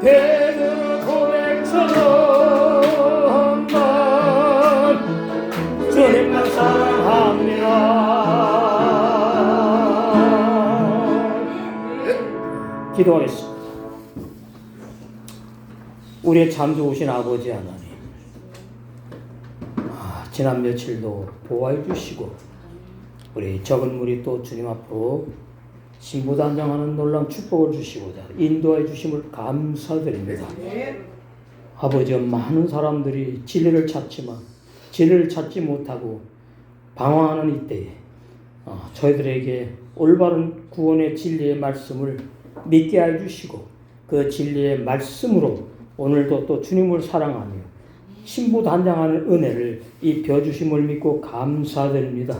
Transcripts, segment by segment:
베드로 고백처럼 난 주님만 사랑합니다. 기도하겠습니다. 우리의 참 좋으신 아버지 하나님, 지난 며칠도 보호해 주시고 우리 적은 무리 또 주님 앞으로 신부단장하는 놀라운 축복을 주시고자 인도해 주심을 감사드립니다. 아버지, 많은 사람들이 진리를 찾지만 진리를 찾지 못하고 방황하는 이때에 저희들에게 올바른 구원의 진리의 말씀을 믿게 해 주시고 그 진리의 말씀으로 오늘도 또 주님을 사랑하며 신부단장하는 은혜를 입혀주심을 믿고 감사드립니다.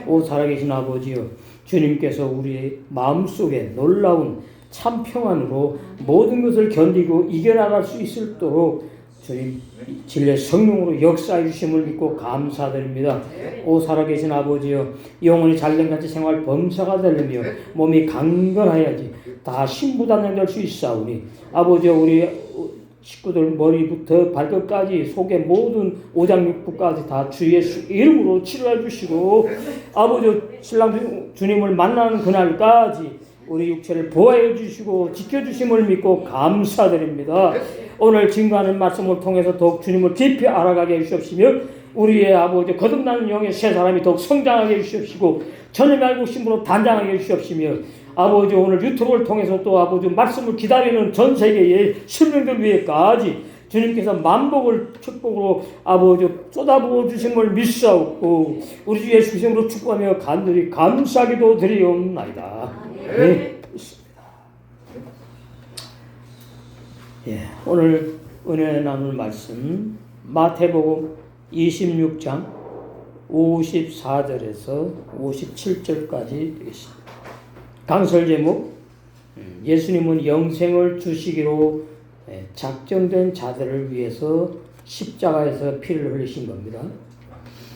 오 살아계신 아버지여, 주님께서 우리의 마음속에 놀라운 참 평안으로 모든 것을 견디고 이겨나갈 수 있도록 주님 진리의 성령으로 역사해 주심을 믿고 감사드립니다. 오 살아계신 아버지여, 영혼이 잘된같이 생활 범사가 되려며 몸이 강건하여야지 다 신부단장 될 수 있사오니 아버지여, 우리 식구들 머리부터 발끝까지 속의 모든 오장육부까지 다 주 예수 이름으로 치료해 주시고 아버지, 신랑 주님을 만나는 그날까지 우리 육체를 보호해 주시고 지켜주심을 믿고 감사드립니다. 오늘 증거하는 말씀을 통해서 더욱 주님을 깊이 알아가게 해주시옵시며 우리의 아버지 거듭나는 영의 새 사람이 더욱 성장하게 해주시옵시고 전을 알고 신부로 단장하게 해주시옵시며 아버지, 오늘 유튜브를 통해서 또 아버지 말씀을 기다리는 전 세계의 신령들 위에까지 주님께서 만복을 축복으로 아버지 쏟아부어 주심을 믿사옵고 우리 주 예수 그리스도로 축복하며 간절히 감사기도 드리옵나이다. 네. 오늘 은혜 나눌 말씀 마태복음 26장 54절에서 57절까지 되겠습니다. 강설 제목, 예수님은 영생을 주시기로 작정된 자들을 위해서 십자가에서 피를 흘리신 겁니다.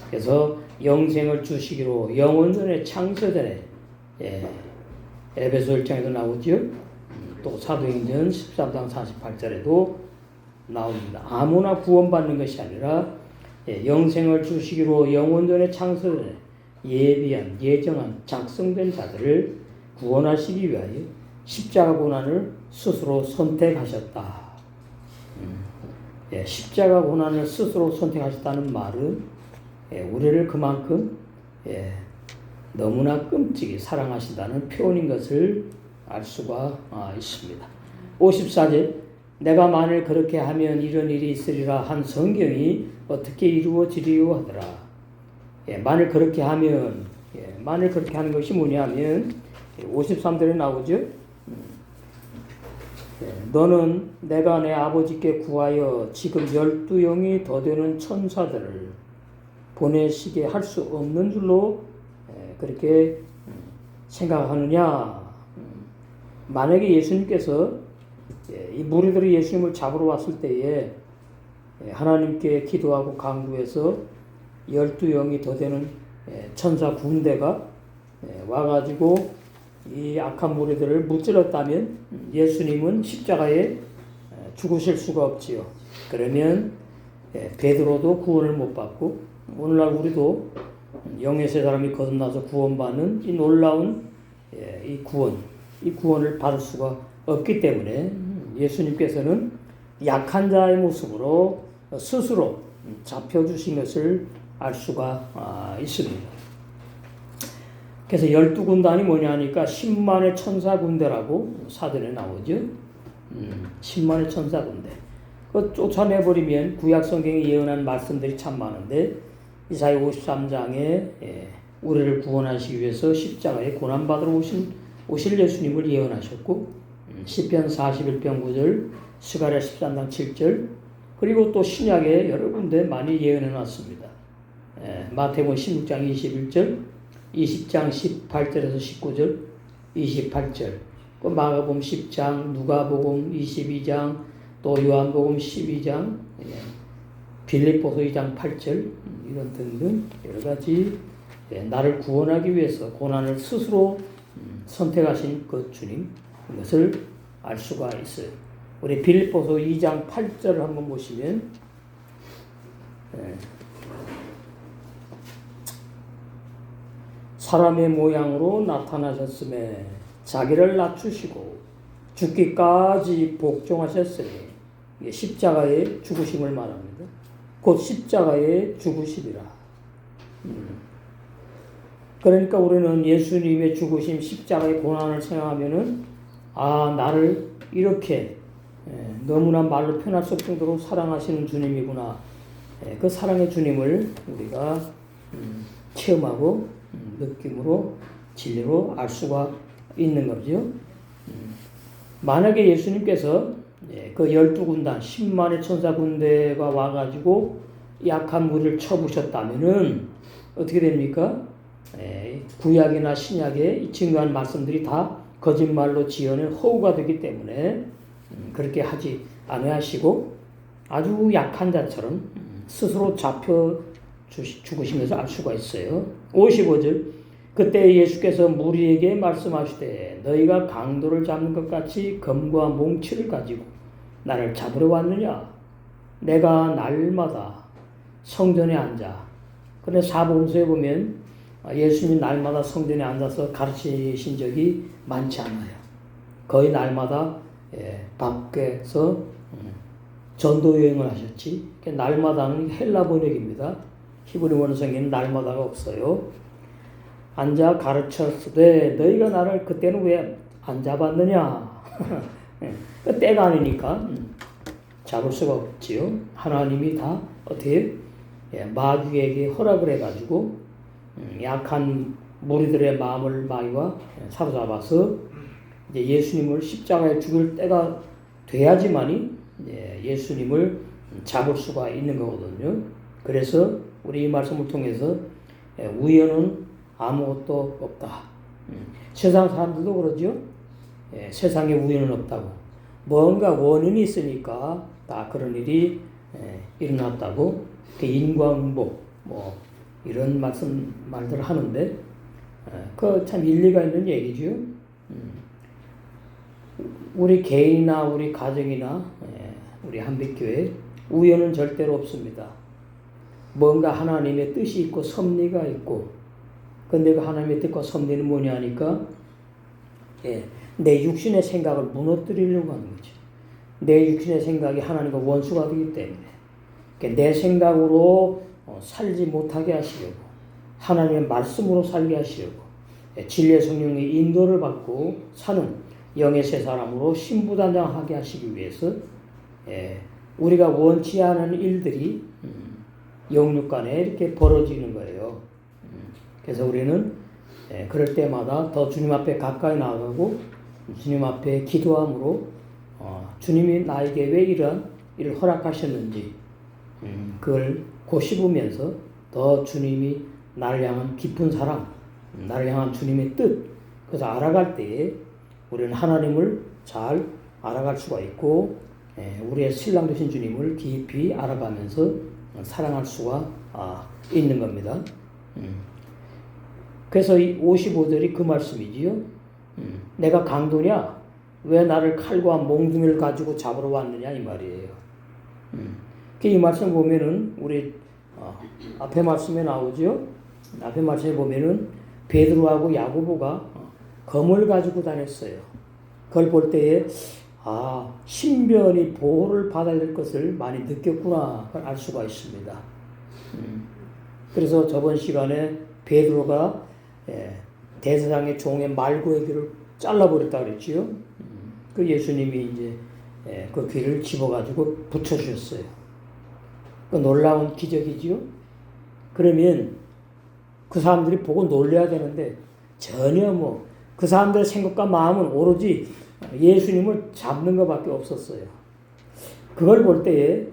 그래서 영생을 주시기로 영원전에 창세전에 에베소 1장에도 나오죠. 또 사도행전 13장 48절에도 나옵니다. 아무나 구원받는 것이 아니라 영생을 주시기로 영원전에 창세전에 예비한 예정한 작성된 자들을 구원하시기 위하여 십자가 고난을 스스로 선택하셨다. 십자가 고난을 스스로 선택하셨다는 말은 우리를 그만큼 너무나 끔찍이 사랑하신다는 표현인 것을 알 수가 있습니다. 54절, 내가 만일 그렇게 하면 이런 일이 있으리라 한 성경이 어떻게 이루어지리요 하더라. 만일 그렇게 하면, 만일 그렇게 하는 것이 뭐냐면 53절에 나오죠. 너는 내가 내 아버지께 구하여 지금 12영이 더 되는 천사들을 보내시게 할 수 없는 줄로 그렇게 생각하느냐. 만약에 예수님께서 이 무리들이 예수님을 잡으러 왔을 때에 하나님께 기도하고 간구해서 12영이 더 되는 천사 군대가 와가지고 이 악한 무리들을 무찔렀다면 예수님은 십자가에 죽으실 수가 없지요. 그러면 베드로도 구원을 못 받고 오늘날 우리도 영의 세 사람이 거듭나서 구원받는 이 놀라운 이 구원을 받을 수가 없기 때문에 예수님께서는 약한 자의 모습으로 스스로 잡혀주신 것을 알 수가 있습니다. 그래서 12군단이 뭐냐 하니까 10만의 천사 군대라고 사전에 나오죠. 10만의 천사 군대. 그 쫓아내버리면 구약 성경에 예언한 말씀들이 참 많은데 이사야 53장에 우리를 구원하시기 위해서 십자가에 고난받으러 오실 예수님을 예언하셨고 시편 41편 9절, 스가랴 13장 7절, 그리고 또 신약에 여러 군데 많이 예언해 놨습니다. 마태복음 16장 21절, 20장 18절에서 19절, 28절, 그 마가복음 10장, 누가복음 22장, 또 요한복음 12장, 빌립보서 2장 8절, 이런 등등 여러 가지 나를 구원하기 위해서 고난을 스스로 선택하신 그 주님, 그것을 알 수가 있어요. 우리 빌립보서 2장 8절을 한번 보시면 사람의 모양으로 나타나셨음에 자기를 낮추시고 죽기까지 복종하셨으니 십자가의 죽으심을 말합니다. 곧 십자가의 죽으심이라. 그러니까 우리는 예수님의 죽으심 십자가의 고난을 생각하면은 나를 이렇게 너무나 말로 표현할 수 없을 정도로 사랑하시는 주님이구나. 그 사랑의 주님을 우리가 체험하고 느낌으로 진리로 알 수가 있는 거죠. 만약에 예수님께서 그 12군단 10만의 천사 군대가 와가지고 약한 무리를 쳐부셨다면은 어떻게 됩니까? 구약이나 신약의 증거한 말씀들이 다 거짓말로 지어낸 허구가 되기 때문에 그렇게 하지 아니하시고 아주 약한 자처럼 스스로 잡혀 죽으시면서 알 수가 있어요. 55절 그때 예수께서 무리에게 말씀하시되 너희가 강도를 잡는 것 같이 검과 몽치를 가지고 나를 잡으러 왔느냐? 내가 날마다 성전에 앉아. 그런데 사복음서에 보면 예수님 날마다 성전에 앉아서 가르치신 적이 많지 않아요. 거의 날마다 밖에서 전도 여행을 하셨지. 날마다는 헬라 번역입니다. 히브리 원성에는 날마다가 없어요. 앉아 가르쳤으되 너희가 나를 그때는 왜 안 잡았느냐? 그 때가 아니니까 잡을 수가 없지요. 하나님이 다 어떻게 마귀에게 허락을 해가지고 약한 무리들의 마음을 마귀가 사로잡아서 이제 예수님을 십자가에 죽일 때가 돼야지만이 예수님을 잡을 수가 있는 거거든요. 그래서 우리 이 말씀을 통해서 우연은 아무것도 없다. 세상 사람들도 그러죠. 세상에 우연은 없다고. 뭔가 원인이 있으니까 다 그런 일이 일어났다고. 인과응보 뭐 이런 말들을 하는데 그 참 일리가 있는 얘기죠. 우리 개인이나 우리 가정이나 우리 한빛교회 우연은 절대로 없습니다. 뭔가 하나님의 뜻이 있고 섭리가 있고 근데 그 하나님의 뜻과 섭리는 뭐냐 하니까 내 육신의 생각을 무너뜨리려고 하는 거죠. 내 육신의 생각이 하나님과 원수가 되기 때문에 내 생각으로 살지 못하게 하시려고 하나님의 말씀으로 살게 하시려고 진리의 성령의 인도를 받고 사는 영의 새 사람으로 신부단장하게 하시기 위해서 우리가 원치 않은 일들이 영육간에 이렇게 벌어지는 거예요. 그래서 우리는 그럴 때마다 더 주님 앞에 가까이 나아가고 주님 앞에 기도함으로 주님이 나에게 왜 이런 일을 허락하셨는지 그걸 고씹으면서 더 주님이 나를 향한 깊은 사랑, 나를 향한 주님의 뜻 그래서 알아갈 때에 우리는 하나님을 잘 알아갈 수가 있고 우리의 신랑 되신 주님을 깊이 알아가면서 사랑할 수가 있는 겁니다. 그래서 이 55절이 그 말씀이지요. 내가 강도냐? 왜 나를 칼과 몽둥이를 가지고 잡으러 왔느냐 이 말이에요. 이 말씀 보면은 우리 앞에 말씀에 나오죠. 앞에 말씀에 보면은 베드로하고 야고보가 검을 가지고 다녔어요. 그걸 볼 때에 신변이 보호를 받아야 될 것을 많이 느꼈구나 그걸 알 수가 있습니다. 그래서 저번 시간에 베드로가 대제사장의 종의 말고의 귀를 잘라버렸다 그랬지요. 그 예수님이 이제 그 귀를 집어가지고 붙여주셨어요. 그 놀라운 기적이지요. 그러면 그 사람들이 보고 놀래야 되는데 전혀 그 사람들의 생각과 마음은 오로지 예수님을 잡는 것밖에 없었어요. 그걸 볼 때에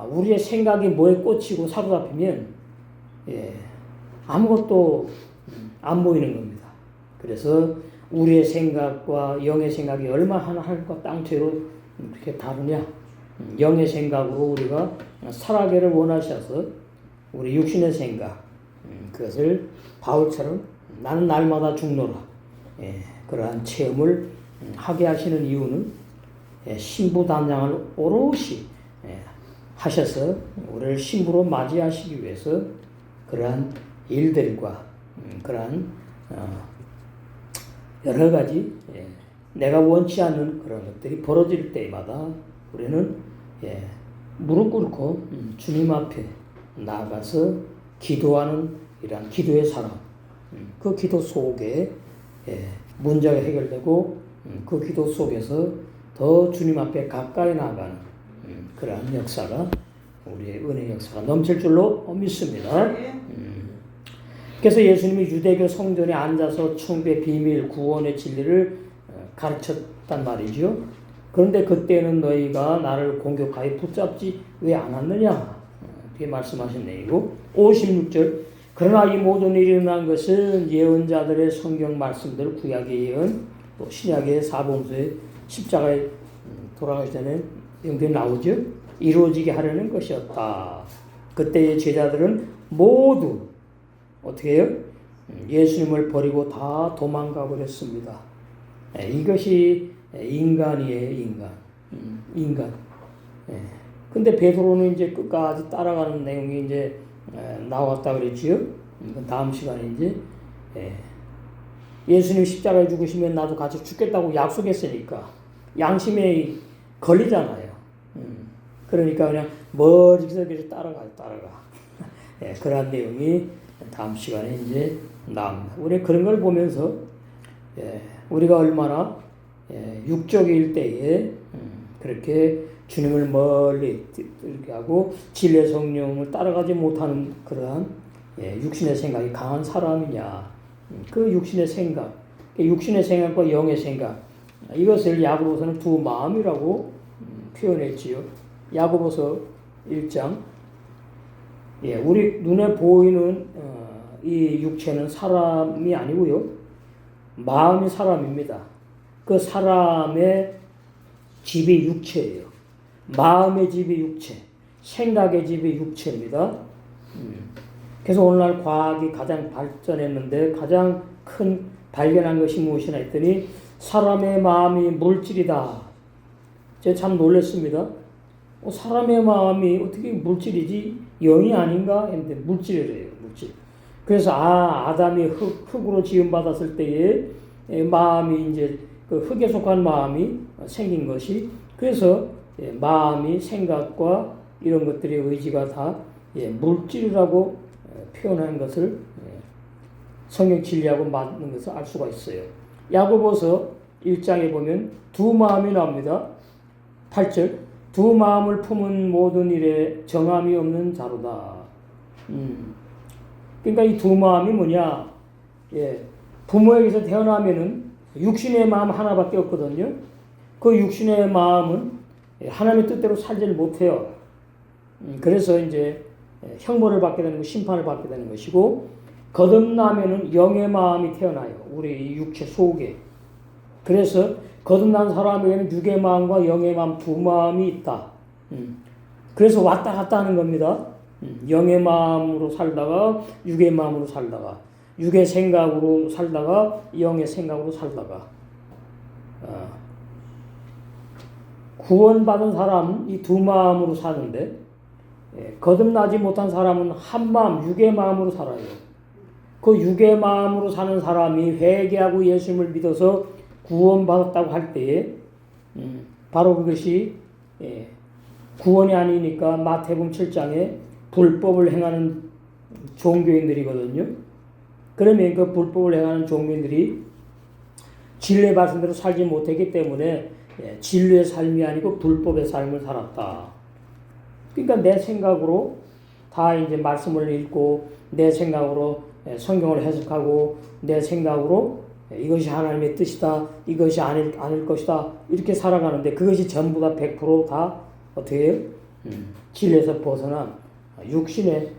우리의 생각이 뭐에 꽂히고 사로잡히면 아무것도 안 보이는 겁니다. 그래서 우리의 생각과 영의 생각이 얼마나 하나님과 땅채로 이렇게 다르냐. 영의 생각으로 우리가 살아가기를 원하셔서 우리 육신의 생각 그것을 바울처럼 나는 날마다 죽노라. 그러한 체험을 하게 하시는 이유는 신부 단장을 오롯이 하셔서 우리를 신부로 맞이하시기 위해서 그러한 일들과 그러한 여러 가지 내가 원치 않는 그런 것들이 벌어질 때마다 우리는 무릎 꿇고 주님 앞에 나아가서 기도하는 이러한 기도의 사람, 그 기도 속에 문제가 해결되고 그 기도 속에서 더 주님 앞에 가까이 나아가는 그러한 역사가 우리의 은혜 역사가 넘칠 줄로 믿습니다. 그래서 예수님이 유대교 성전에 앉아서 천국의 비밀, 구원의 진리를 가르쳤단 말이죠. 그런데 그때는 너희가 나를 공격하여 붙잡지 왜 안 왔느냐? 이렇게 말씀하신 내용이고 56절 그러나 이 모든 일이 일어난 것은 예언자들의 성경 말씀들 구약의 예언 또 신약의 사복음서의 십자가에 돌아가기 전에 내용들이 나오죠. 이루어지게 하려는 것이었다. 그때의 제자들은 모두 어떻게 해요? 예수님을 버리고 다 도망가 버렸습니다. 이것이 인간이에요, 인간. 근데 베드로는 이제 끝까지 따라가는 내용이 이제 나왔다 그랬지요. 다음 시간에 이제 예수님 십자가에 죽으시면 나도 같이 죽겠다고 약속했으니까 양심에 걸리잖아요. 그러니까 그냥 멀리서 계속 따라가. 그런 내용이 다음 시간에 이제 나옵니다. 우리 그런 걸 보면서 우리가 얼마나 육적일 때에 그렇게 주님을 멀리 이렇게 하고 진리의 성령을 따라가지 못하는 그러한 육신의 생각이 강한 사람이냐. 그 육신의 생각과 영의 생각 이것을 야고보서는 두 마음이라고 표현했지요. 야고보서 1장 우리 눈에 보이는 이 육체는 사람이 아니고요. 마음이 사람입니다. 그 사람의 집이 육체예요. 마음의 집이 육체, 생각의 집이 육체입니다. 그래서 오늘날 과학이 가장 발전했는데 가장 큰 발견한 것이 무엇이나 했더니 사람의 마음이 물질이다. 제가 참 놀랐습니다. 사람의 마음이 어떻게 물질이지? 영이 아닌가? 했는데 물질이래요. 물질. 그래서 아담이 흙으로 지음받았을 때에 마음이 이제 그 흙에 속한 마음이 생긴 것이 그래서 마음이 생각과 이런 것들의 의지가 다 물질이라고 표현한 것을 성경 진리하고 맞는 것을 알 수가 있어요. 야고보서 1장에 보면 두 마음이 나옵니다. 8절 두 마음을 품은 모든 일에 정함이 없는 자로다. 그러니까 이 두 마음이 뭐냐? 부모에게서 태어나면은 육신의 마음 하나밖에 없거든요. 그 육신의 마음은 하나님의 뜻대로 살지를 못해요. 그래서 이제 형벌을 받게 되는 것, 심판을 받게 되는 것이고 거듭나면은 영의 마음이 태어나요. 우리 육체 속에. 그래서 거듭난 사람에게는 육의 마음과 영의 마음 두 마음이 있다. 그래서 왔다 갔다 하는 겁니다. 영의 마음으로 살다가 육의 마음으로 살다가 육의 생각으로 살다가 영의 생각으로 살다가 구원받은 사람은 이 두 마음으로 사는데 거듭나지 못한 사람은 한 마음, 육의 마음으로 살아요. 그 육의 마음으로 사는 사람이 회개하고 예수님을 믿어서 구원받았다고 할 때에 바로 그것이 구원이 아니니까 마태복음 7장에 불법을 행하는 종교인들이거든요. 그러면 그 불법을 행하는 종교인들이 진리의 말씀대로 살지 못했기 때문에 진리의 삶이 아니고 불법의 삶을 살았다. 그러니까 내 생각으로 다 이제 말씀을 읽고 내 생각으로 성경을 해석하고 내 생각으로 이것이 하나님의 뜻이다. 이것이 아닐 것이다. 이렇게 살아가는데 그것이 전부 다 100% 어떻게 해요? 진리에서 벗어난 육신의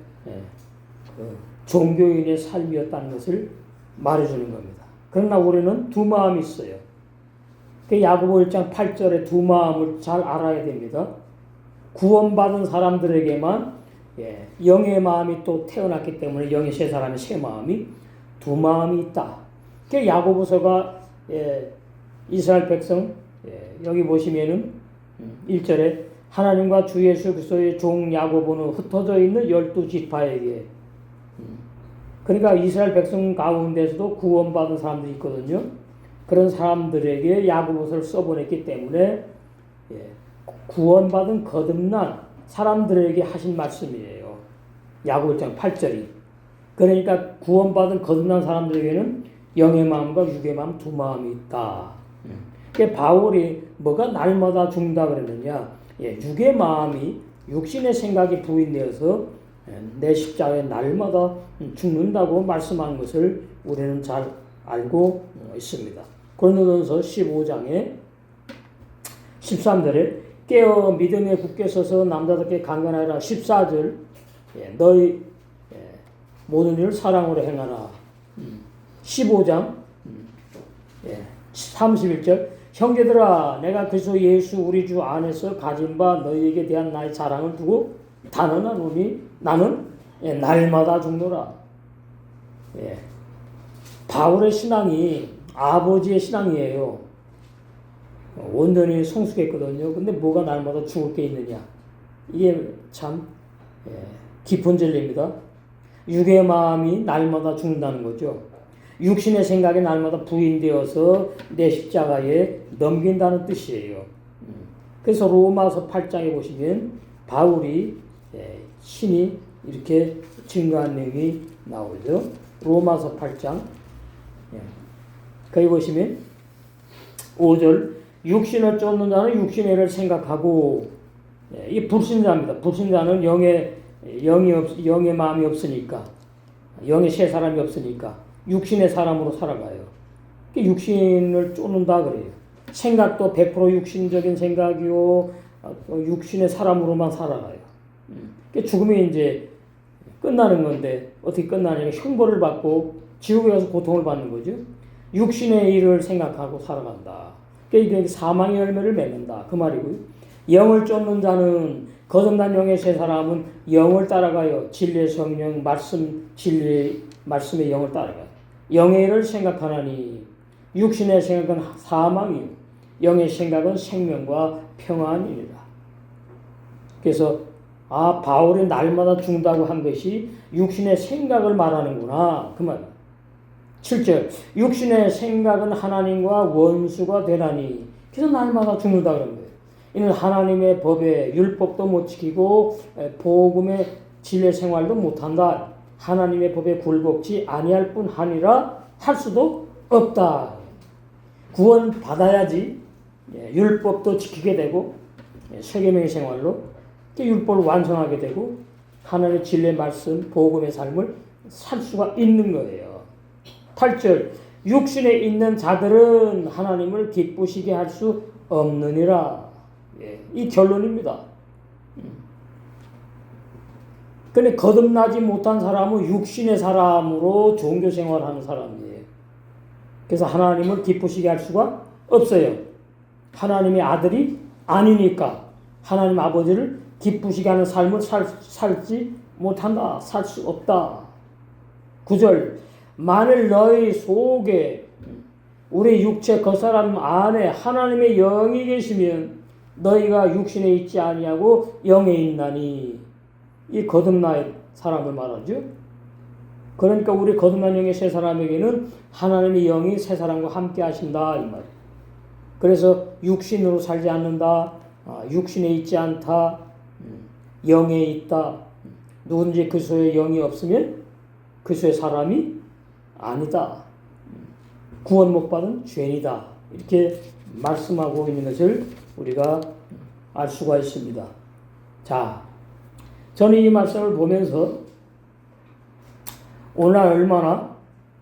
종교인의 삶이었다는 것을 말해주는 겁니다. 그러나 우리는 두 마음이 있어요. 그 야고보 1장 8절에 두 마음을 잘 알아야 됩니다. 구원받은 사람들에게만 영의 마음이 또 태어났기 때문에 영의 새 사람의 새 마음이 두 마음이 있다. 그 야고보서가 이스라엘 백성 여기 보시면은 1절에 하나님과 주 예수 그리스도의 종 야고보는 흩어져 있는 12지파에게, 그러니까 이스라엘 백성 가운데서도 구원받은 사람들이 있거든요. 그런 사람들에게 야고보서를 써보냈기 때문에 구원받은 거듭난 사람들에게 하신 말씀이에요. 야고보 1장 8절이. 그러니까 구원받은 거듭난 사람들에게는 영의 마음과 육의 마음 두 마음이 있다. 그러니까 바울이 뭐가 날마다 죽는다 그랬느냐. 육의 마음이 육신의 생각이 부인되어서 내 십자가에 날마다 죽는다고 말씀한 것을 우리는 잘 알고 있습니다. 고린도전서 15장에 13절에 깨어 믿음에 굳게 서서 남자답게 강건하라. 14절 너희 모든 일을 사랑으로 행하라. 15장 31절 형제들아 내가 그리스도 예수 우리 주 안에서 가진 바 너희에게 대한 나의 자랑을 두고 단언하노니 나는 날마다 죽노라. 바울의 신앙이 아버지의 신앙이에요. 온전히 성숙했거든요. 근데 뭐가 날마다 죽을 게 있느냐. 이게 참 깊은 진리입니다. 육의 마음이 날마다 죽는다는 거죠. 육신의 생각이 날마다 부인되어서 내 십자가에 넘긴다는 뜻이에요. 그래서 로마서 8장에 보시면 바울이 신이 이렇게 증거한 내용이 나오죠. 로마서 8장 거기 보시면 5절 육신을 쫓는 자는 육신의 일을 생각하고, 이 불신자입니다. 불신자는 영의 마음이 없으니까, 영의 새 사람이 없으니까 육신의 사람으로 살아가요. 육신을 쫓는다 그래요. 생각도 100% 육신적인 생각이요, 육신의 사람으로만 살아가요. 죽음이 이제 끝나는 건데 어떻게 끝나냐면 형벌을 받고 지옥에 가서 고통을 받는 거죠. 육신의 일을 생각하고 살아간다. 그러니까 사망의 열매를 맺는다 그 말이고요. 영을 쫓는 자는 거듭난 영의 새 사람은 영을 따라가요. 진리의 성령 말씀 진리의 말씀의 영을 따라가요. 영의 일을 생각하나니 육신의 생각은 사망이요 영의 생각은 생명과 평안이니라. 그래서 바울이 날마다 죽는다고 한 것이 육신의 생각을 말하는구나 그 말이에요. 7절 육신의 생각은 하나님과 원수가 되나니, 그래서 날마다 죽는다 그런 거예요. 이는 하나님의 법에 율법도 못 지키고 복음의 진리 생활도 못한다. 하나님의 법에 굴복지 아니할 뿐 아니라 할 수도 없다. 구원 받아야지 율법도 지키게 되고 세계명의 생활로 율법을 완성하게 되고 하나님의 진리의 말씀 복음의 삶을 살 수가 있는 거예요. 8절 육신에 있는 자들은 하나님을 기쁘시게 할 수 없느니라. 이 결론입니다. 그런데 거듭나지 못한 사람은 육신의 사람으로 종교 생활하는 사람이에요. 그래서 하나님을 기쁘시게 할 수가 없어요. 하나님의 아들이 아니니까 하나님 아버지를 기쁘시게 하는 삶을 살지 못한다. 살 수 없다. 9절 만일 너희 속에 우리 육체 그 사람 안에 하나님의 영이 계시면 너희가 육신에 있지 아니하고 영에 있나니. 이 거듭난 사람을 말하죠. 그러니까 우리 거듭난 영의 새 사람에게는 하나님의 영이 새 사람과 함께 하신다 이 말이에요. 그래서 육신으로 살지 않는다. 육신에 있지 않다. 영에 있다. 누군지 그리스도의 영이 없으면 그리스도의 사람이 아니다. 구원 못 받은 죄인이다. 이렇게 말씀하고 있는 것을 우리가 알 수가 있습니다. 자, 저는 이 말씀을 보면서 오늘 얼마나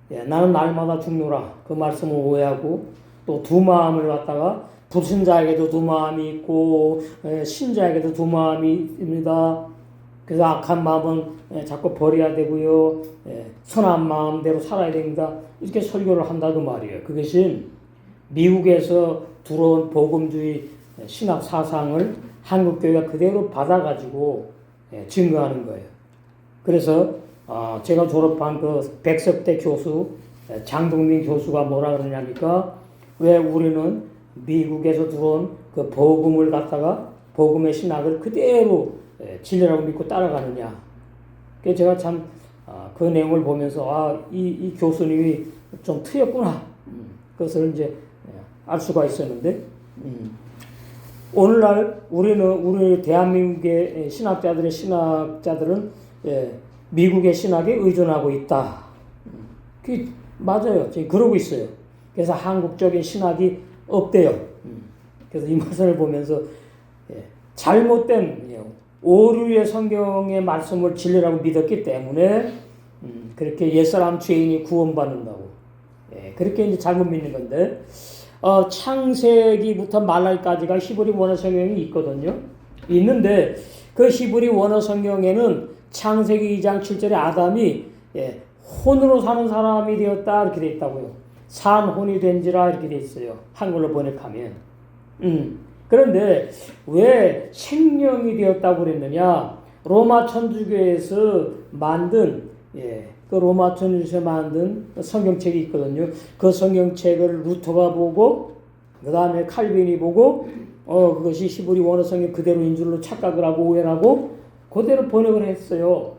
나는 날마다 죽노라 그 말씀을 오해하고 또 두 마음을 갖다가 불신자에게도 두 마음이 있고 신자에게도 두 마음이 있습니다. 그래서 악한 마음은 자꾸 버려야 되고요. 선한 마음대로 살아야 됩니다. 이렇게 설교를 한다 그 말이에요. 그것은 미국에서 들어온 복음주의 신학 사상을 한국교회가 그대로 받아가지고 증거하는 거예요. 그래서 제가 졸업한 그 백석대 교수 장동민 교수가 뭐라 그러냐니까 왜 우리는 미국에서 들어온 그 복음을 갖다가 복음의 신학을 그대로 진리라고 믿고 따라가느냐. 그래서 제가 참 그 내용을 보면서 이 교수님이 좀 틀렸구나. 그것을 이제 알 수가 있었는데 오늘날 우리 대한민국의 신학자들은 미국의 신학에 의존하고 있다. 그게 맞아요. 지금 그러고 있어요. 그래서 한국적인 신학이 없대요. 그래서 이 말씀을 보면서 잘못된 오류의 성경의 말씀을 진리라고 믿었기 때문에 그렇게 옛사람 죄인이 구원받는다고 그렇게 이제 잘못 믿는 건데 창세기부터 말라기까지가 히브리 원어 성경이 있거든요. 있는데 그 히브리 원어 성경에는 창세기 2장 7절에 아담이 혼으로 사는 사람이 되었다 이렇게 돼 있다고요. 산 혼이 된지라 이렇게 돼 있어요. 한글로 번역하면. 그런데 왜 생명이 되었다고 그랬느냐? 로마 천주교에서 만든 그 로마 천주교에서 만든 성경책이 있거든요. 그 성경책을 루터가 보고 그 다음에 칼빈이 보고 그것이 히브리 원어 성경 그대로인 줄로 착각을 하고 오해를 하고 그대로 번역을 했어요.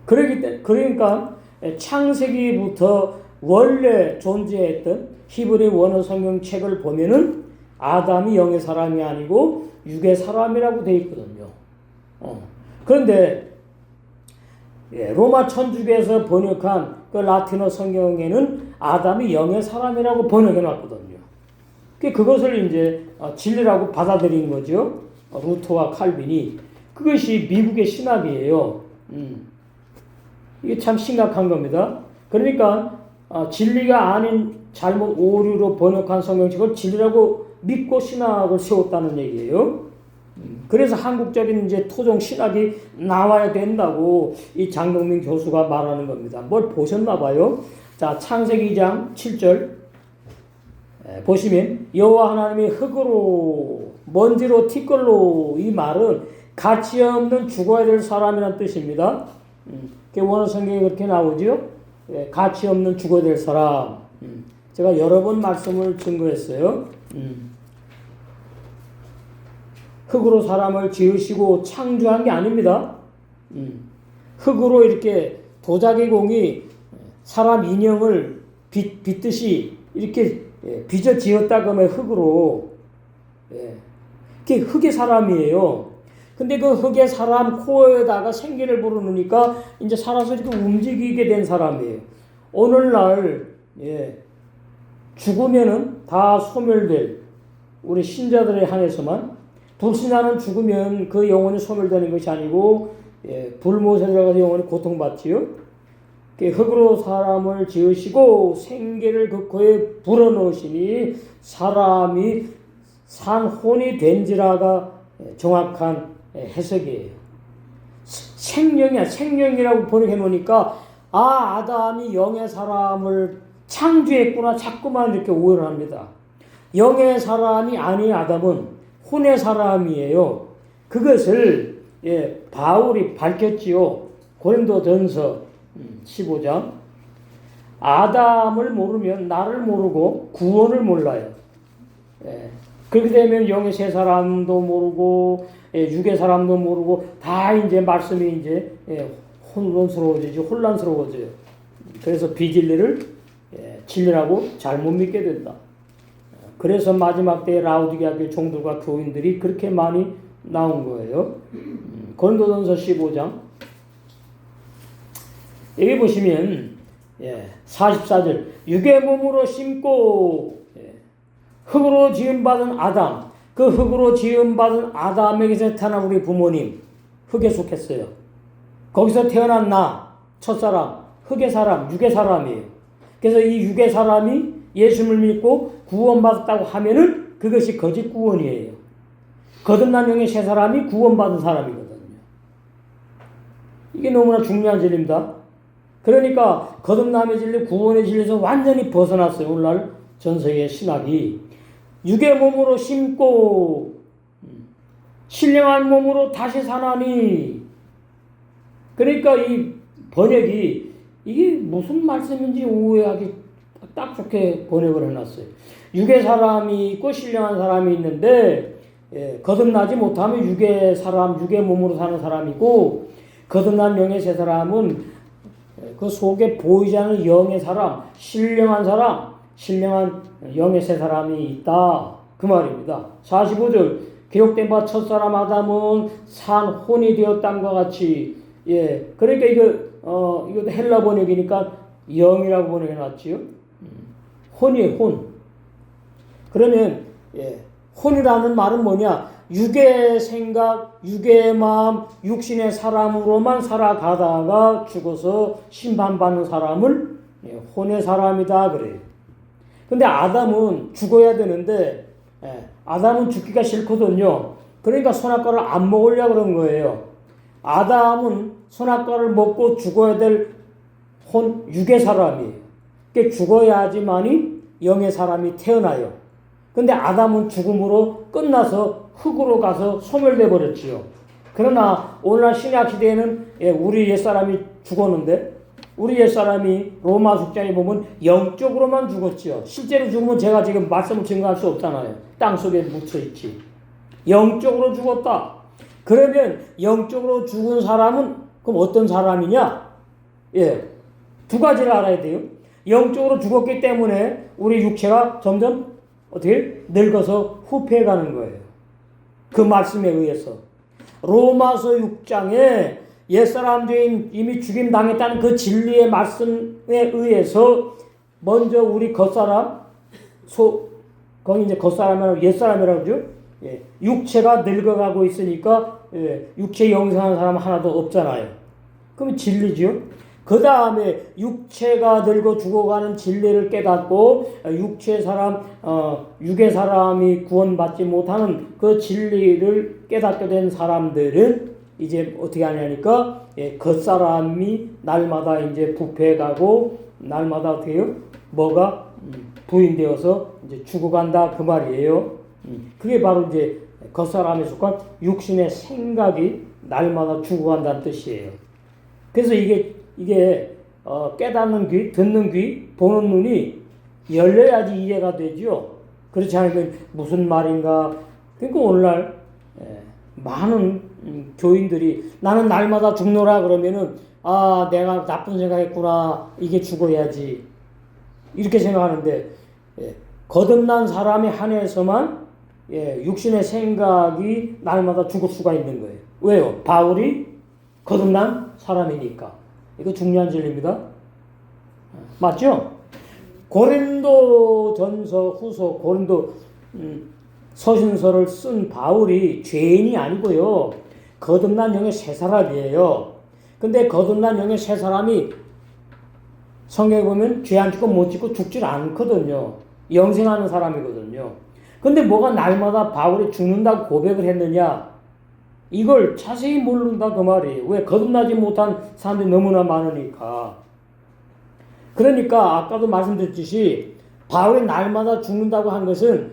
그러니까 창세기부터 원래 존재했던 히브리 원어 성경책을 보면은 아담이 영의 사람이 아니고 육의 사람이라고 되어 있거든요. 그런데 로마 천주교에서 번역한 그 라틴어 성경에는 아담이 영의 사람이라고 번역해 놨거든요. 그것을 이제 진리라고 받아들인 거죠. 루터와 칼빈이. 그것이 미국의 신학이에요. 이게 참 심각한 겁니다. 그러니까 진리가 아닌 잘못 오류로 번역한 성경책을 진리라고 믿고 신학을 세웠다는 얘기예요. 그래서 한국적인 이제 토종 신학이 나와야 된다고 이 장동민 교수가 말하는 겁니다. 뭘 보셨나 봐요. 자, 창세기 2장 7절 보시면 여호와 하나님이 흙으로 먼지로 티끌로 이 말은 가치 없는 죽어야 될 사람이라는 뜻입니다. 원어 성경에 그렇게 나오죠. 가치 없는 죽어야 될 사람. 제가 여러 번 말씀을 증거했어요. 흙으로 사람을 지으시고 창조한 게 아닙니다. 흙으로 이렇게 도자기 공이 사람 인형을 빚듯이 이렇게 빚어 지었다 그러면 흙으로. 그게 흙의 사람이에요. 근데 그 흙의 사람 코에다가 생기를 불어넣으니까 이제 살아서 이렇게 움직이게 된 사람이에요. 오늘날 죽으면은 다 소멸될 우리 신자들에 한해서만 불신자는 죽으면 그 영혼이 소멸되는 것이 아니고 불못에 들어가서 영혼이 고통받지요. 흙으로 사람을 지으시고 생기를 그 코에 불어넣으시니 사람이 산 혼이 된지라가 정확한 해석이에요. 생명이라고 번역해 놓으니까 아담이 영의 사람을 창조했구나 자꾸만 이렇게 오해를 합니다. 영의 사람이 아닌 아담은 혼의 사람이에요. 그것을 바울이 밝혔지요. 고린도전서 15장 아담을 모르면 나를 모르고 구원을 몰라요. 그렇게 되면 영의 세 사람도 모르고 육의 사람도 모르고 다 이제 말씀이 이제 혼란스러워져요. 그래서 비진리를 진리라고 잘못 믿게 된다. 그래서 마지막 때에 라우디게아 교회 종들과 교인들이 그렇게 많이 나온 거예요. 고린도전서 15장 여기 보시면 44절 육의 몸으로 심고 흙으로 지음받은 아담 그 흙으로 지음받은 아담에게서 태어난 우리 부모님 흙에 속했어요. 거기서 태어난 나 첫사람 흙의 사람 육의 사람이에요. 그래서 이 육의 사람이 예수를 믿고 구원받았다고 하면은 그것이 거짓 구원이에요. 거듭난 영의 세 사람이 구원받은 사람이거든요. 이게 너무나 중요한 진리입니다. 그러니까 거듭남의 진리, 구원의 진리에서 완전히 벗어났어요. 오늘날 전세의 신학이. 육의 몸으로 심고 신령한 몸으로 다시 사나니. 그러니까 이 번역이 이게 무슨 말씀인지 오해하기 딱 좋게 번역을 해놨어요. 육의 사람이 있고 신령한 사람이 있는데 거듭나지 못하면 육의 사람, 육의 몸으로 사는 사람이고 거듭난 영의 새 사람은 그 속에 보이지 않는 영의 사람, 신령한 영의 새 사람이 있다. 그 말입니다. 45절 기록된 바 첫사람 아담은 산 혼이 되었다과 같이 그러니까 이것도 헬라 번역이니까 영이라고 번역해놨지요. 혼이에요, 혼. 그러면 혼이라는 말은 뭐냐? 육의 생각, 육의 마음, 육신의 사람으로만 살아가다가 죽어서 심판받는 사람을 혼의 사람이다 그래요. 근데 아담은 죽어야 되는데 아담은 죽기가 싫거든요. 그러니까 선악과를 안 먹으려고 그런 거예요. 아담은 선악과를 먹고 죽어야 될 육의 사람이에요. 그러니까 죽어야지만이 영의 사람이 태어나요. 근데 아담은 죽음으로 끝나서 흙으로 가서 소멸돼 버렸지요. 그러나 오늘날 신약 시대에는 우리 옛사람이 죽었는데 우리 옛사람이 로마 숙장에 보면 영적으로만 죽었지요. 실제로 죽으면 제가 지금 말씀을 증거할 수 없잖아요. 땅속에 묻혀있지. 영적으로 죽었다. 그러면 영적으로 죽은 사람은 그럼 어떤 사람이냐? 두 가지를 알아야 돼요. 영적으로 죽었기 때문에 우리 육체가 점점 어떻게 늙어서 후패해가는 거예요. 그 말씀에 의해서 로마서 6장에 옛사람들이 이미 죽임 당했다는 그 진리의 말씀에 의해서 먼저 우리 겉사람 거기 이제 겉사람이라고 옛사람이라고 그러죠. 육체가 늙어가고 있으니까 육체 영생하는 사람 하나도 없잖아요. 그러면 진리죠. 그 다음에 육체가 늙어 죽어가는 진리를 깨닫고 육의 사람이 구원받지 못하는 그 진리를 깨닫게 된 사람들은 이제 어떻게 하냐니까 겉사람이 날마다 이제 부패해가고 날마다 어떻게 해요? 뭐가 부인되어서 이제 죽어간다 그 말이에요. 그게 바로 이제 겉사람에 속한 육신의 생각이 날마다 죽어간다는 뜻이에요. 그래서 이게 깨닫는 귀, 듣는 귀, 보는 눈이 열려야지 이해가 되죠. 그렇지 않으면 무슨 말인가. 그러니까 오늘날 많은 교인들이 나는 날마다 죽노라 그러면은 내가 나쁜 생각했구나. 이게 죽어야지. 이렇게 생각하는데 거듭난 사람에 한해서만 육신의 생각이 날마다 죽을 수가 있는 거예요. 왜요? 바울이 거듭난 사람이니까. 이거 중요한 진리입니다. 맞죠? 고린도 전서, 후서, 고린도 서신서를 쓴 바울이 죄인이 아니고요. 거듭난 영의 새 사람이에요. 근데 거듭난 영의 새 사람이 성경에 보면 죄 안 짓고 못 짓고 죽질 않거든요. 영생하는 사람이거든요. 근데 뭐가 날마다 바울이 죽는다고 고백을 했느냐? 이걸 자세히 모른다 그 말이에요. 왜? 거듭나지 못한 사람들이 너무나 많으니까. 그러니까 아까도 말씀드렸듯이 바울이 날마다 죽는다고 한 것은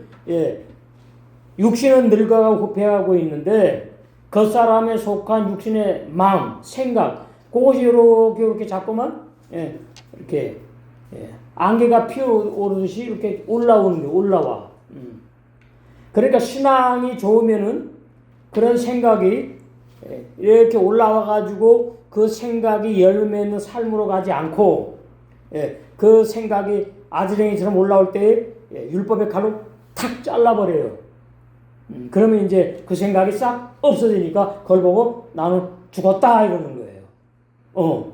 육신은 늙어가고 후패하고 있는데 겉사람에 속한 육신의 마음, 생각 그것이 이렇게 자꾸만 이렇게 안개가 피어오르듯이 이렇게 올라오는 거예요. 올라와. 그러니까 신앙이 좋으면은 그런 생각이 이렇게 올라와 가지고 그 생각이 열매 있는 삶으로 가지 않고 그 생각이 아지랭이처럼 올라올 때 율법의 칼로 탁 잘라버려요. 그러면 이제 그 생각이 싹 없어지니까 그걸 보고 나는 죽었다 이러는 거예요.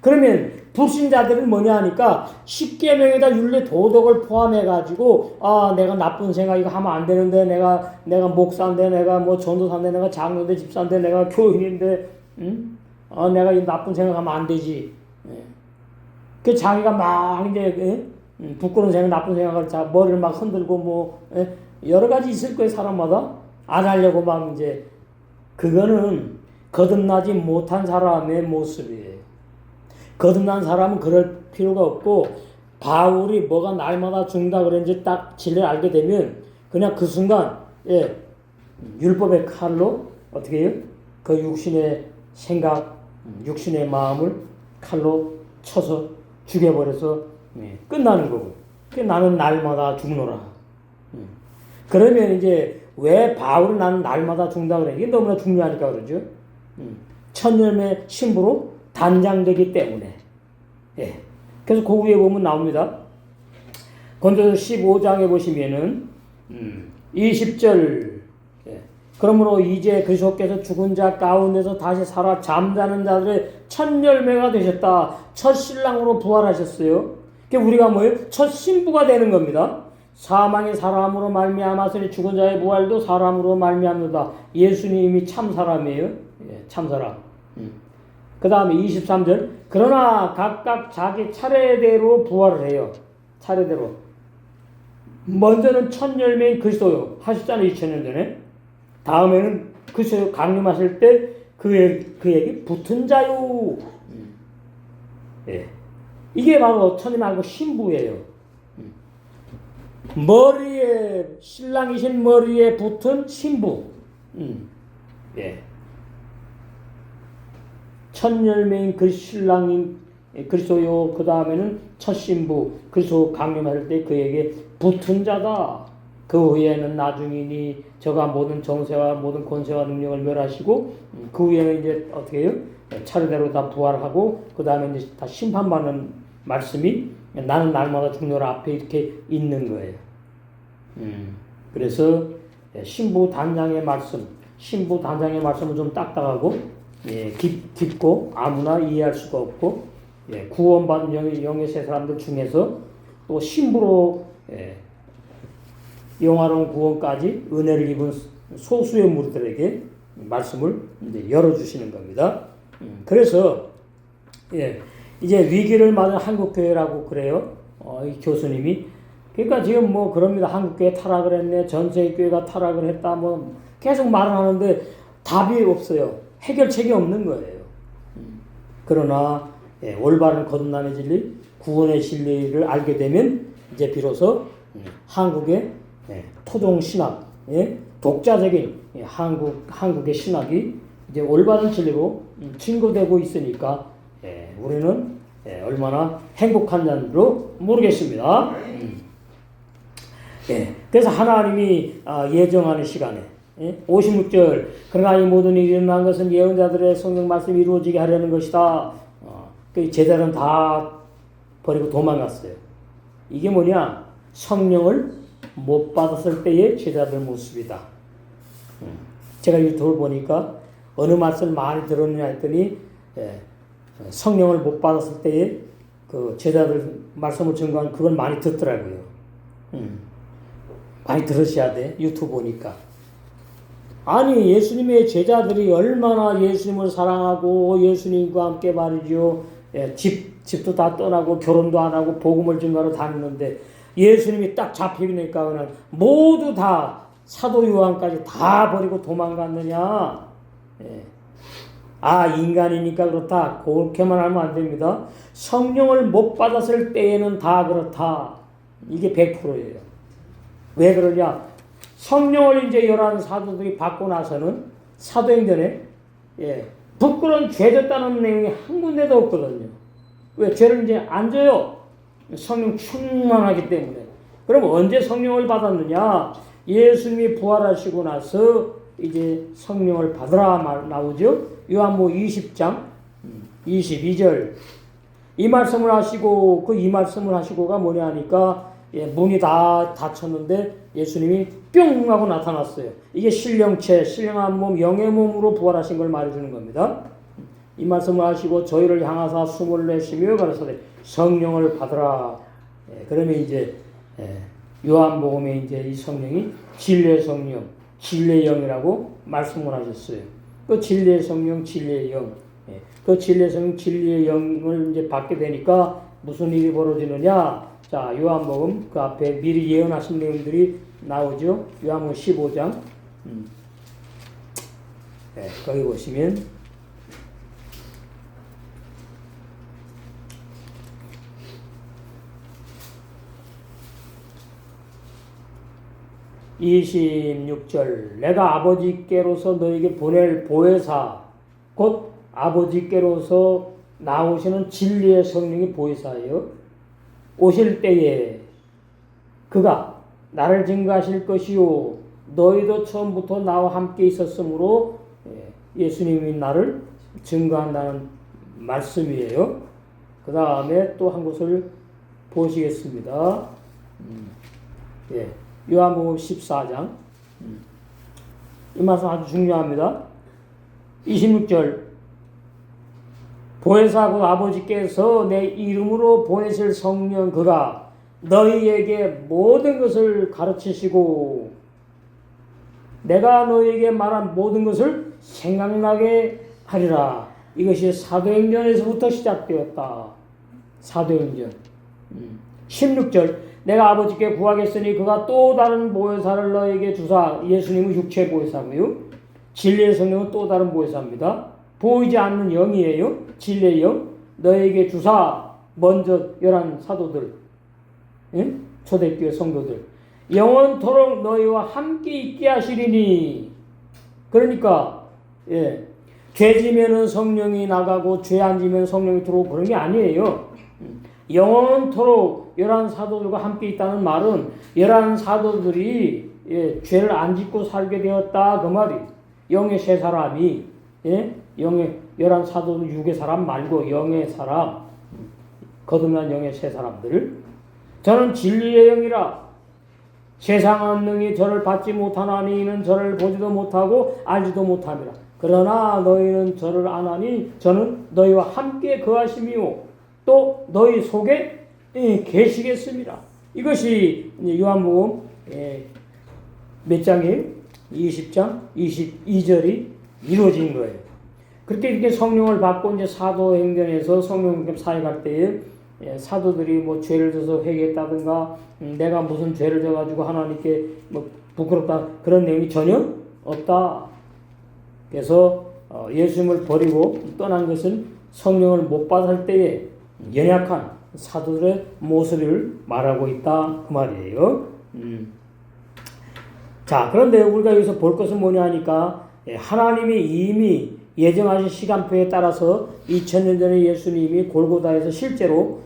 그러면 불신자들은 뭐냐 하니까 십계명에다 윤리 도덕을 포함해 가지고 내가 나쁜 생각 이거 하면 안 되는데 내가 목사인데 내가 뭐 전도사인데 내가 장로인데 집사인데 내가 교인인데 내가 이 나쁜 생각하면 안 되지. 그 자기가 막 이제 부끄러운 생각 나쁜 생각을 머리를 막 흔들고 뭐 여러 가지 있을 거예요. 사람마다 안 하려고 막 이제 그거는 거듭나지 못한 사람의 모습이에요. 거듭난 사람은 그럴 필요가 없고 바울이 뭐가 날마다 죽는다 그랬는지 딱 진리를 알게 되면 그냥 그 순간 율법의 칼로 어떻게 해요? 그 육신의 생각, 육신의 마음을 칼로 쳐서 죽여버려서 끝나는 거고 나는 날마다 죽노라. 그러면 이제 왜 바울은 나는 날마다 죽는다 그래? 이게 너무나 중요하니까 그러죠. 천년의 신부로 단장되기 때문에. 예. 그래서 그 위에 보면 나옵니다. 건도서 15장에 보시면은 20절. 예. 그러므로 이제 그리스도께서 죽은 자 가운데서 다시 살아 잠자는 자들의 첫 열매가 되셨다. 첫 신랑으로 부활하셨어요. 그게 우리가 뭐예요? 첫 신부가 되는 겁니다. 사망이 사람으로 말미암았으니 죽은 자의 부활도 사람으로 말미암는다. 예수님이 참 사람이에요. 예, 참 사람. 그 다음에 23절. 그러나 각각 자기 차례대로 부활을 해요. 차례대로. 먼저는 첫 열매인 그리스도요. 하셨잖아요. 2000년 전에. 다음에는 그리스도 강림하실 때 그에게 붙은 자요. 예. 이게 바로 천임하고 신부예요. 머리에 신랑이신 머리에 붙은 신부. 예. 첫 열매인 그 신랑인 그리스도요. 그 다음에는 첫 신부 그리스도 강림할 때 그에게 붙은 자다. 그 후에는 나중이니 저가 모든 정세와 모든 권세와 능력을 멸하시고 그 후에는 이제 어떻게 해요? 차례대로 다 부활하고 그 다음에 이제 다 심판받는 말씀이 나는 날마다 죽노라 앞에 이렇게 있는 거예요. 그래서 신부 단장의 말씀은 좀 딱딱하고 예, 깊고 아무나 이해할 수가 없고 예, 구원받은 영의 세 사람들 중에서 또 신부로 예, 영화로운 구원까지 은혜를 입은 소수의 무리들에게 말씀을 이제 열어주시는 겁니다. 그래서 예, 이제 위기를 맞은 한국교회라고 그래요. 이 교수님이. 그러니까 지금 뭐 그럽니다. 한국교회 타락을 했네. 전세교회가 타락을 했다. 뭐 계속 말을 하는데 답이 없어요. 해결책이 없는 거예요. 그러나 예, 올바른 거듭남의 진리, 구원의 진리를 알게 되면 이제 비로소 한국의 예, 토종 신학, 예, 독자적인 예, 한국의 신학이 이제 올바른 진리로 증거되고 있으니까 예, 우리는 예, 얼마나 행복한 자인지로 모르겠습니다. 예, 그래서 하나님이 예정하는 시간에 56절 그러나 이 모든 일이 일어난 것은 예언자들의 성경 말씀이 이루어지게 하려는 것이다. 그 제자들은 다 버리고 도망갔어요. 이게 뭐냐? 성령을 못 받았을 때의 제자들 모습이다. 제가 유튜브를 보니까 어느 말씀을 많이 들었냐 했더니 성령을 못 받았을 때의 그 제자들 말씀을 증거한 그걸 많이 듣더라고요. 많이 들으셔야 돼. 유튜브 보니까. 아니 예수님의 제자들이 얼마나 예수님을 사랑하고 예수님과 함께 말이죠. 집도 다 떠나고 결혼도 안 하고 복음을 증거하러 다니는데 예수님이 딱 잡히니까 그냥 모두 다 사도 요한까지 다 버리고 도망갔느냐. 인간이니까 그렇다. 그렇게만 하면 안 됩니다. 성령을 못 받았을 때에는 다 그렇다. 이게 100%예요. 왜 그러냐? 성령을 이제 11 사도들이 받고 나서는 사도행전에 부끄러운 죄졌다는 내용이 한 군데도 없거든요. 왜? 죄를 이제 안 져요. 성령 충만하기 때문에. 그럼 언제 성령을 받았느냐? 예수님이 부활하시고 나서 이제 성령을 받으라 말 나오죠. 요한복음 20장 22절 이 말씀을 하시고 이 말씀을 하시고가 뭐냐 하니까 문이 다 닫혔는데 예수님이 뿅 하고 나타났어요. 이게 신령한 몸, 영의 몸으로 부활하신 걸 말해주는 겁니다. 이 말씀을 하시고 저희를 향하사 숨을 내쉬며 가라사대 성령을 받으라. 그러면 이제 요한복음에 이제 이 성령이 진리의 성령, 진리의 영이라고 말씀을 하셨어요. 그 진리의 성령, 진리의 영, 그 진리의 성령, 진리의 영을 이제 받게 되니까 무슨 일이 벌어지느냐? 자, 요한복음 그 앞에 미리 예언하신 내용들이 나오죠. 요한복음 15장. 거기 보시면 26절 내가 아버지께로서 너에게 보낼 보혜사 곧 아버지께로서 나오시는 진리의 성령이 보혜사예요. 오실 때에 그가 나를 증거하실 것이요 너희도 처음부터 나와 함께 있었으므로 예수님이 나를 증거한다는 말씀이에요. 그 다음에 또 한 곳을 보시겠습니다. 요한복음 14장. 이 말씀 아주 중요합니다. 26절 보혜사 곧 아버지께서 내 이름으로 보내실 성령 그가 너희에게 모든 것을 가르치시고 내가 너희에게 말한 모든 것을 생각나게 하리라. 이것이 사도행전에서부터 시작되었다. 사도행전 16절 내가 아버지께 구하겠으니 그가 또 다른 보혜사를 너에게 주사. 예수님은 육체 보혜사고요. 진리의 성령은 또 다른 보혜사입니다. 보이지 않는 영이에요. 진리의 영 너에게 주사. 먼저 11 사도들 초대교회 성도들 영원토록 너희와 함께 있게 하시리니. 그러니까 죄 지면은 성령이 나가고 죄 안 지면 성령이 들어오고 그런 게 아니에요. 영원토록 11 사도들과 함께 있다는 말은 11 사도들이 죄를 안 짓고 살게 되었다 그 말이. 영의 세 사람이 영의 11 사도는 육의 사람 말고 영의 사람 거듭난 영의 세 사람들. 저는 진리의 영이라 세상은 능히 저를 받지 못하나니 이는 저를 보지도 못하고 알지도 못함이라. 그러나 너희는 저를 아나니 저는 너희와 함께 거하심이요 또 너희 속에 계시겠습니다. 이것이 요한복음 몇 장이에요? 20장 22절이 이루어진 거예요. 그렇게 이렇게 성령을 받고 이제 사도행전에서 성령 사역할 때에 사도들이 뭐 죄를 져서 회개했다든가 내가 무슨 죄를 져가지고 하나님께 뭐 부끄럽다 그런 내용이 전혀 없다. 그래서 예수님을 버리고 떠난 것은 성령을 못 받을 때에 연약한 사도들의 모습을 말하고 있다 그 말이에요. 자, 그런데 우리가 여기서 볼 것은 뭐냐 하니까 하나님이 이미 예정하신 시간표에 따라서 2000년 전에 예수님이 골고다에서 실제로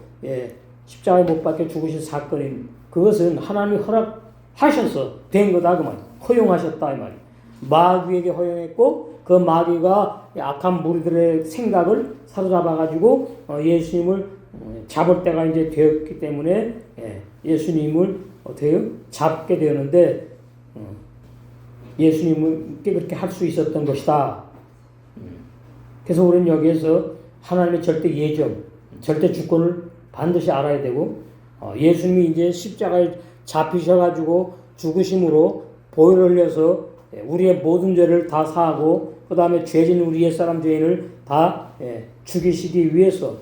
십자가에 못 박혀 죽으신 사건인 그것은 하나님이 허락하셔서 된 거다 그 말. 허용하셨다 이 말이에요. 마귀에게 허용했고 그 마귀가 악한 무리들의 생각을 사로잡아가지고 예수님을 잡을 때가 이제 되었기 때문에 예수님을 어떻게 잡게 되었는데 예수님께 그렇게 할 수 있었던 것이다. 그래서 우리는 여기에서 하나님의 절대 예정, 절대 주권을 반드시 알아야 되고 예수님이 이제 십자가에 잡히셔가지고 죽으심으로 보혈을 흘려서 우리의 모든 죄를 다 사하고 그 다음에 죄진 우리 옛사람 죄인을 다 죽이시기 위해서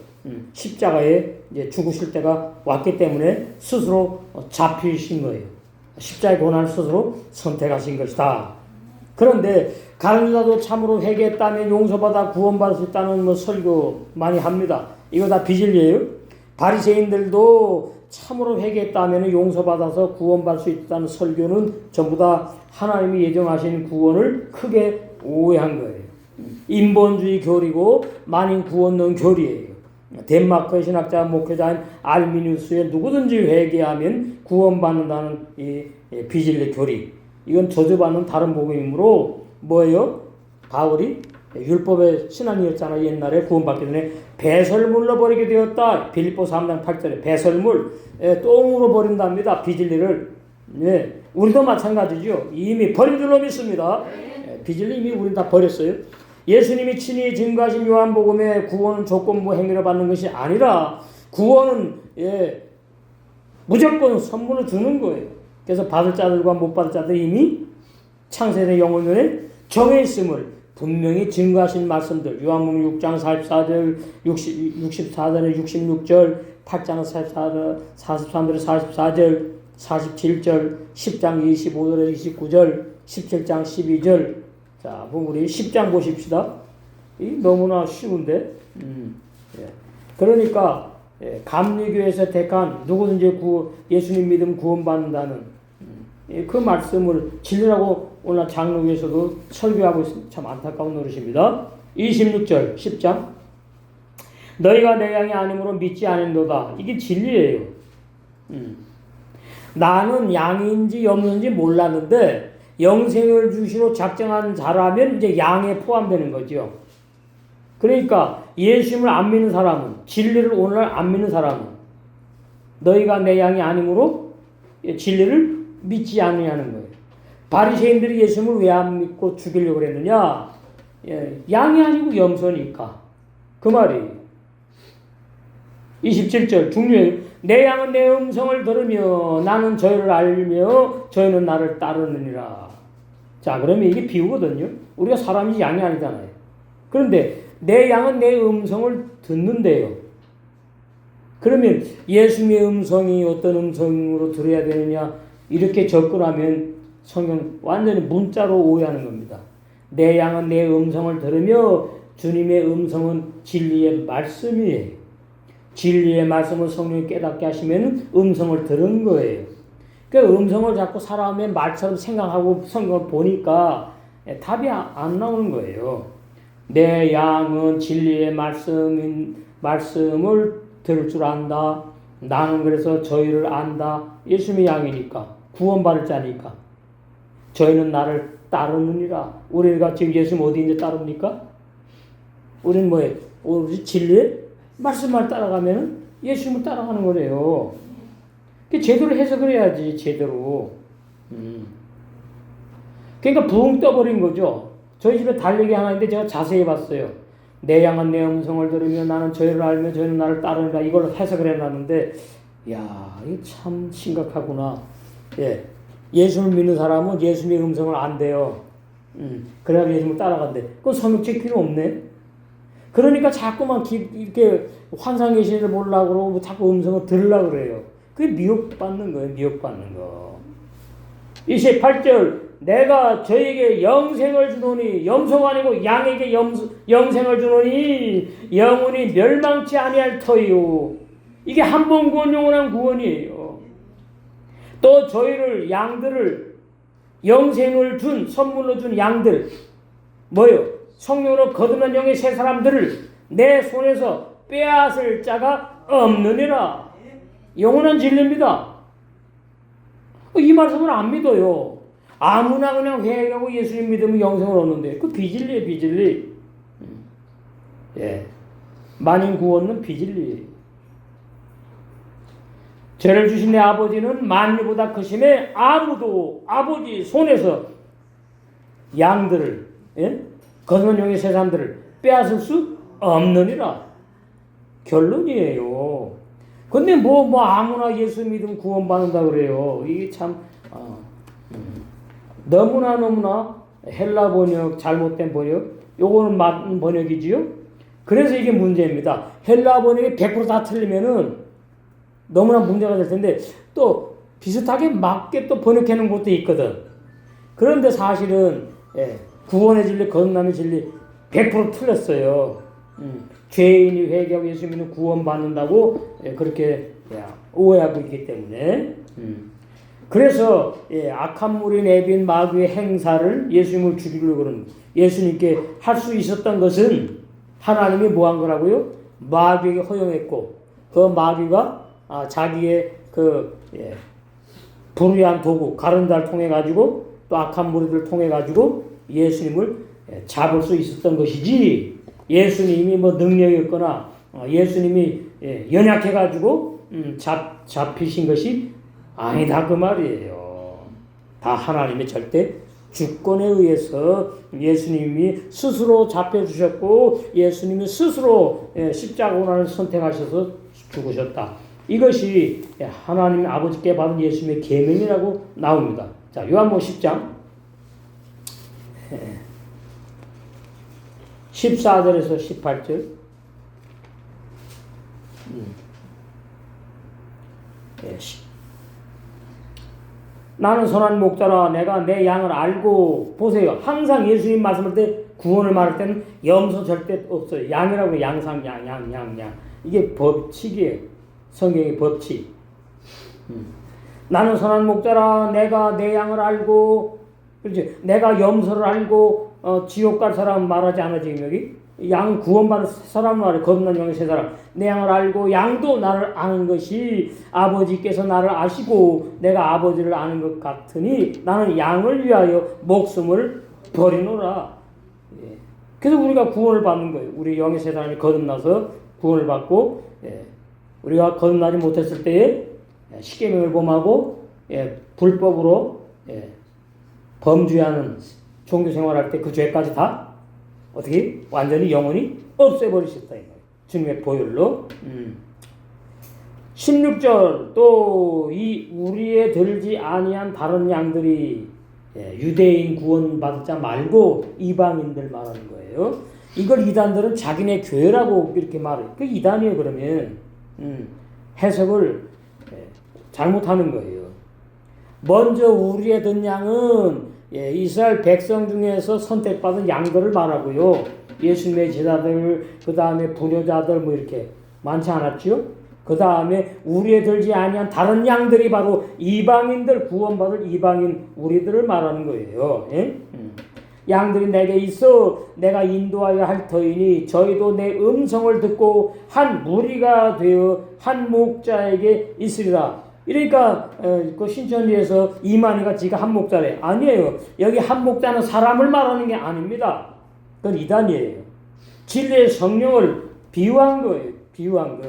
십자가에 이제 죽으실 때가 왔기 때문에 스스로 잡히신 거예요. 십자가의 고난을 스스로 선택하신 것이다. 그런데 가룟유다도 참으로 회개했다면 용서받아 구원받을 수 있다는 뭐 설교 많이 합니다. 이거 다 비진리예요. 바리새인들도 참으로 회개했다면 용서받아서 구원받을 수 있다는 설교는 전부 다 하나님이 예정하신 구원을 크게 오해한 거예요. 인본주의 교리고 만인 구원론 교리예요. 덴마크의 신학자 목회자인 알미누스의 누구든지 회개하면 구원받는다는 이 비진리 교리. 이건 저주받는 다른 복음이므로 뭐예요? 바울이 율법의 신앙이었잖아. 옛날에 구원받기 전에 배설물로 버리게 되었다. 빌립보 3장 8절에 배설물 똥으로 버린답니다. 비진리를. 우리도 마찬가지죠. 이미 버린 줄로 믿습니다. 비진리 이미 우리는 다 버렸어요. 예수님이 친히 증거하신 요한복음의 구원은 조건부 행위로 받는 것이 아니라 구원은 무조건 선물로 주는 거예요. 그래서 받을 자들과 못 받을 자들 이미 창세대 영원에 정해 있음을 분명히 증거하신 말씀들 요한복음 6장 44절 64절에 66절 8장 43절에 44절 47절 10장 25절에 29절 17장 12절 자, 그럼 우리 10장 보십시다. 이 너무나 쉬운데. 그러니까 감리교에서 택한 누구든지 예수님 믿음 구원받는다는 그 말씀을 진리라고 오늘 장로교에서도 설교하고 있습니다. 참 안타까운 노릇입니다. 26절 10장 너희가 내 양이 아니므로 믿지 않는도다. 이게 진리예요. 나는 양인지 염소인지 몰랐는데 영생을 주시로 작정한 자라면 이제 양에 포함되는 거죠. 그러니까 예수님을 안 믿는 사람은, 진리를 오늘날 안 믿는 사람은 너희가 내 양이 아니므로 진리를 믿지 않느냐는 거예요. 바리새인들이 예수님을 왜 안 믿고 죽이려고 그랬느냐? 양이 아니고 염소니까. 그 말이에요. 27절 중요해요. 내 양은 내 음성을 들으며 나는 저희를 알며 저희는 나를 따르느니라. 자, 그러면 이게 비유거든요. 우리가 사람이 양이 아니잖아요. 그런데 내 양은 내 음성을 듣는데요. 그러면 예수님의 음성이 어떤 음성으로 들어야 되느냐 이렇게 접근하면 성경 완전히 문자로 오해하는 겁니다. 내 양은 내 음성을 들으며 주님의 음성은 진리의 말씀이에요. 진리의 말씀을 성령이 깨닫게 하시면 음성을 들은 거예요. 그 음성을 자꾸 사람의 말처럼 생각하고 성경을 보니까 답이 안 나오는 거예요. 내 양은 진리의 말씀을 들을 줄 안다. 나는 그래서 저희를 안다. 예수님의 양이니까. 구원받을 자니까. 저희는 나를 따르느니라. 우리가 지금 예수님 어디 있는지 따릅니까? 우리는 뭐예요? 오로지 진리의 말씀만 따라가면 예수님을 따라가는 거래요. 제대로 해석을 해야지, 제대로. 그러니까 붕 떠버린 거죠. 저희 집에 달력이 하나 있는데 제가 자세히 봤어요. 내 양은 내 음성을 들으며 나는 저희를 알며 저희는 나를 따르니라. 이걸 해석을 해놨는데, 야, 이게 참 심각하구나. 예. 예수를 믿는 사람은 예수님의 음성을 안 돼요. 그래야 예수님을 따라간대. 그건 성경책 필요 없네. 그러니까 자꾸만 이렇게 환상계시를 보려고 그러고 자꾸 음성을 들으려고 그래요. 그게 미혹받는 거예요. 미혹받는 거. 28절 내가 저에게 영생을 주노니 염소가 아니고 양에게 영생을 주노니 영원히 멸망치 아니할 터이요. 이게 한 번 구원 영원한 구원이에요. 또 저희를 양들을 영생을 준 선물로 준 양들 뭐요? 성령으로 거듭난 영의 새 사람들을 내 손에서 빼앗을 자가 없느니라. 영원한 진리입니다. 이 말씀을 안 믿어요. 아무나 그냥 회개하고 예수님 믿으면 영생을 얻는데 그 비진리예요. 비진리. 예. 만인 구원은 비진리예요. 죄를 주신 내 아버지는 만유보다 크심에 아무도 아버지 손에서 양들을 거듭난 영의 새 사람들을 빼앗을 수 없느니라. 결론이에요. 근데 뭐 아무나 예수 믿으면 구원받는다 그래요. 이게 참 너무나 헬라 번역, 잘못된 번역, 요거는 맞는 번역이지요. 그래서 이게 문제입니다. 헬라 번역이 100% 틀리면은 너무나 문제가 될 텐데 또 비슷하게 맞게 또 번역해 놓은 것도 있거든. 그런데 사실은 구원의 진리, 거듭남의 진리 100% 틀렸어요. 죄인이 회개하고 예수 믿는 구원받는다고 그렇게 오해하고 있기 때문에 그래서 악한 무리 내빈 마귀의 행사를 예수님을 죽이려고 그러는 예수님께 할 수 있었던 것은 하나님이 뭐 한 거라고요? 마귀에게 허용했고 그 마귀가 자기의 불의한 도구 가룟다를 통해 가지고 또 악한 무리들을 통해 가지고 예수님을 잡을 수 있었던 것이지 예수님이 뭐 능력이 없거나 예수님이 연약해 가지고 잡히신 것이 아니다 그 말이에요. 다 하나님의 절대 주권에 의해서 예수님이 스스로 잡혀주셨고 예수님이 스스로 십자가 고난을 선택하셔서 죽으셨다. 이것이 하나님 아버지께 받은 예수님의 계명이라고 나옵니다. 자, 요한복음 10장 14절에서 18절 나는 선한 목자라 내가 내 양을 알고 보세요. 항상 예수님 말씀할 때 구원을 말할 때는 염소 절대 없어요. 양이라고 양상 양 이게 법칙이에요. 성경의 법칙. 나는 선한 목자라 내가 내 양을 알고 그렇지. 내가 염소를 알고 지옥 갈 사람 말하지 않아 지금 여기 양 구원받은 사람 말에 거듭난 영의 세 사람. 내 양을 알고 양도 나를 아는 것이 아버지께서 나를 아시고 내가 아버지를 아는 것 같으니 나는 양을 위하여 목숨을 버리노라. 예. 그래서 우리가 구원을 받는 거예요. 우리 영의 세 사람이 거듭나서 구원을 받고, 예. 우리가 거듭나지 못했을 때에 십계명을 범하고, 예. 불법으로, 예. 범죄하는 종교 생활할 때 그 죄까지 다 어떻게 완전히 영원히 없애버리셨다 이거예요. 주님의 보혈로. 16절 또 이 우리에 들지 아니한 다른 양들이, 예, 유대인 구원 받을 자 말고 이방인들 말하는 거예요. 이걸 이단들은 자기네 교회라고 이렇게 말해요. 그 이단이에요. 그러면 해석을, 예, 잘못하는 거예요. 먼저 우리에 든 양은, 예, 이스라엘 백성 중에서 선택받은 양들을 말하고요. 예수님의 제자들, 그 다음에 부녀자들 뭐 이렇게 많지 않았죠? 그 다음에 우리에 들지 아니한 다른 양들이 바로 이방인들, 구원받을 이방인 우리들을 말하는 거예요. 예? 양들이 내게 있어 내가 인도하여 할 터이니 저희도 내 음성을 듣고 한 무리가 되어 한 목자에게 있으리라. 그러니까 그 신천지에서 이만희가 지가 한 목자래. 아니에요. 여기 한 목자는 사람을 말하는 게 아닙니다. 그건 이단이에요. 진리의 성령을 비유한 거예요. 비유한 거.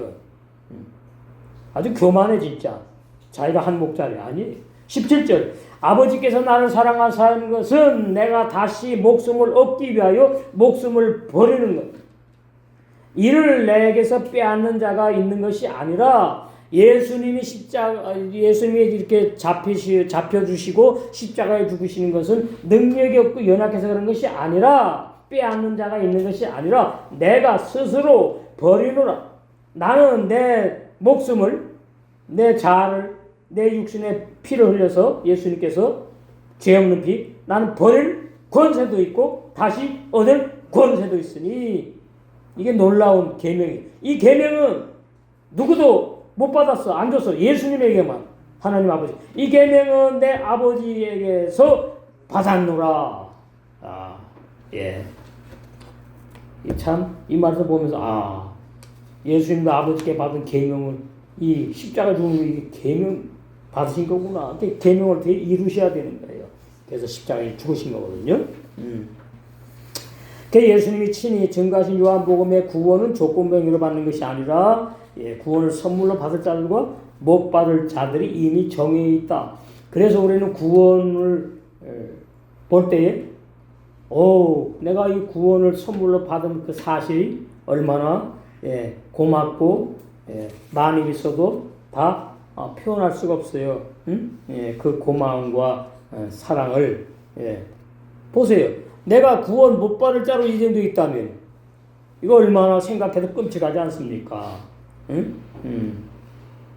아주 교만해 진짜. 자기가 한 목자래. 아니에요. 17절 아버지께서 나를 사랑하사는 것은 내가 다시 목숨을 얻기 위하여 목숨을 버리는 것. 이를 내게서 빼앗는 자가 있는 것이 아니라 예수님이 이렇게 잡혀주시고 십자가에 죽으시는 것은 능력이 없고 연약해서 그런 것이 아니라 빼앗는 자가 있는 것이 아니라 내가 스스로 버리노라. 나는 내 목숨을, 내 자아를, 내 육신의 피를 흘려서 예수님께서 죄 없는 피, 나는 버릴 권세도 있고 다시 얻을 권세도 있으니 이게 놀라운 계명이에요. 이 계명은 누구도 못 받았어. 안 줬어. 예수님에게만. 하나님 아버지. 이 계명은 내 아버지에게서 받았노라. 아, 예. 참, 이 말에서 보면서, 예수님도 아버지께 받은 계명은 이 십자가 죽는 이 계명 받으신 거구나. 계명을 되게 이루셔야 되는 거예요. 그래서 십자가에 죽으신 거거든요. 그 예수님이 친히 증거하신 요한복음의 구원은 조건명으로 받는 것이 아니라, 예, 구원을 선물로 받을 자들과 못 받을 자들이 이미 정해 있다. 그래서 우리는 구원을 볼 때에 내가 이 구원을 선물로 받은 그 사실이 얼마나, 예, 고맙고, 예, 많이 있어도 다 표현할 수가 없어요. 예, 그 고마움과 사랑을, 예. 보세요. 내가 구원 못 받을 자로 인정되어 있다면 이거 얼마나 생각해도 끔찍하지 않습니까?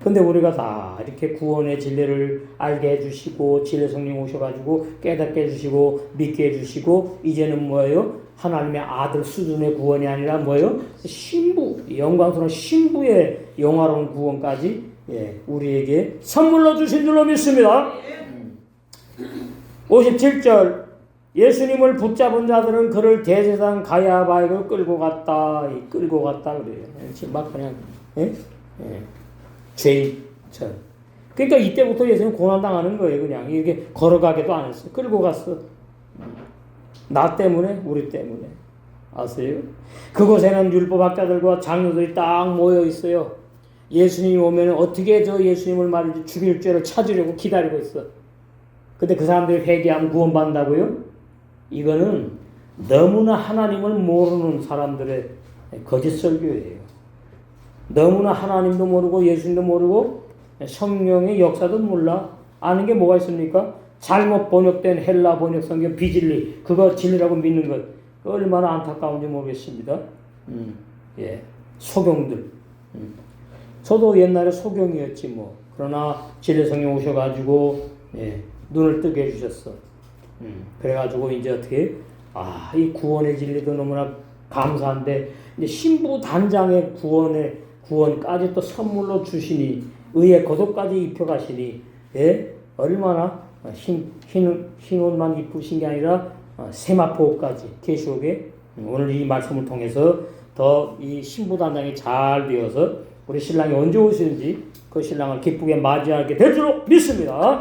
근데 우리가 다 이렇게 구원의 진리를 알게 해주시고 진리 성령 오셔가지고 깨닫게 해주시고 믿게 해주시고 이제는 뭐예요? 하나님의 아들 수준의 구원이 아니라 뭐예요? 신부, 영광스러운 신부의 영화로운 구원까지, 예, 우리에게 선물로 주신 줄로 믿습니다. 57절 예수님을 붙잡은 자들은 그를 대제사장 가야바에게 끌고 갔다. 끌고 갔다 그래요. 막 그냥, 예? 예. 죄인처럼. 그러니까 이때부터 예수님 고난당하는 거예요. 그냥 이렇게 걸어가기도 안 했어요. 끌고 갔어. 나 때문에, 우리 때문에. 아세요? 그곳에는 율법학자들과 장로들이 딱 모여 있어요. 예수님이 오면 어떻게 저 예수님을 말이지 죽일 죄를 찾으려고 기다리고 있어. 근데 그 사람들이 회개하면 구원받는다고요? 이거는 너무나 하나님을 모르는 사람들의 거짓 설교예요. 너무나 하나님도 모르고 예수님도 모르고 성령의 역사도 몰라. 아는 게 뭐가 있습니까? 잘못 번역된 헬라 번역 성경 비진리, 그거 진리라고 믿는 것, 얼마나 안타까운지 모르겠습니다. 예, 소경들. 저도 옛날에 소경이었지 뭐. 그러나 진리 성령 오셔가지고, 예, 눈을 뜨게 해주셨어. 그래가지고 이제 어떻게, 이 구원의 진리도 너무나 감사한데 이제 신부 단장의 구원까지 또 선물로 주시니, 의의 거독까지 입혀가시니, 예, 얼마나 흰 옷만 입으신 게 아니라 세마포까지 계시록에 오늘 이 말씀을 통해서 더 이 신부단장이 잘 되어서 우리 신랑이 언제 오시는지 그 신랑을 기쁘게 맞이하게 될 줄로 믿습니다.